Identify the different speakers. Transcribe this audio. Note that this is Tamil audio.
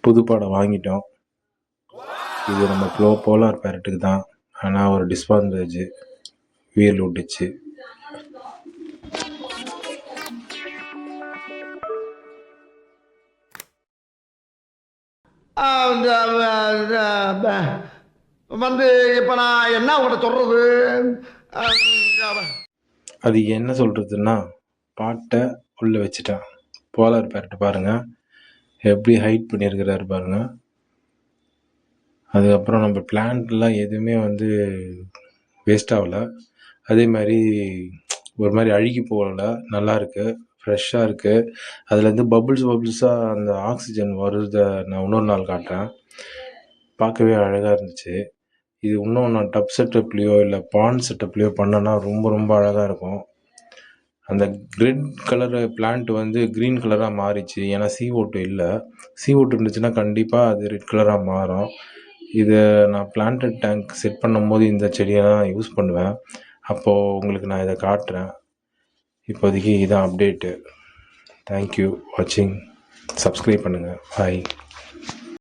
Speaker 1: புது பாடம் வாங்கிட்டோம். இது நம்ம போலார் பேரட்டுக்கு தான். ஆனால் ஒரு டிஸ்அட்வான்டேஜ் வீல் விட்டுச்சு.
Speaker 2: இப்போ நான் என்ன உங்கள்கிட்ட சொல்றது?
Speaker 1: அது என்ன சொல்கிறதுன்னா, பாட்டை உள்ளே வச்சுட்டேன். போலார் பேரட்டு பாருங்கள் எப்படி ஹைட் பண்ணியிருக்கிறாரு பாருங்கள். அதுக்கப்புறம் நம்ம பிளான்ட்லாம் எதுவுமே வேஸ்ட் ஆகலை. அதே மாதிரி ஒரு மாதிரி அழுகி போகலை, நல்லாயிருக்கு, ஃப்ரெஷ்ஷாக இருக்குது. அதுலேருந்து பபுள்ஸாக அந்த ஆக்சிஜன் வருதை நான் இன்னொரு நாள் காட்டுறேன். பார்க்கவே அழகாக இருந்துச்சு. இது இன்னும் நான் டப் செட்டப்லேயோ இல்லை பாண்ட் செட்டப்லேயோ பண்ணேன்னா ரொம்ப ரொம்ப அழகாக இருக்கும். அந்த ரெட் கலரு பிளான்ட் க்ரீன் கலராக மாறிச்சு. ஏன்னா CO2 இல்லை. CO2 இருந்துச்சுன்னா கண்டிப்பாக அது ரெட் கலராக மாறும். இதை நான் பிளான்டட் டேங்க் செட் பண்ணும்போது இந்த செடியை நான் யூஸ் பண்ணுவேன். அப்போது உங்களுக்கு நான் இதை காட்டுறேன். இப்போதைக்கு இதான் அப்டேட்டு. தேங்க்யூ வாட்சிங். சப்ஸ்கிரைப் பண்ணுங்கள். பாய்.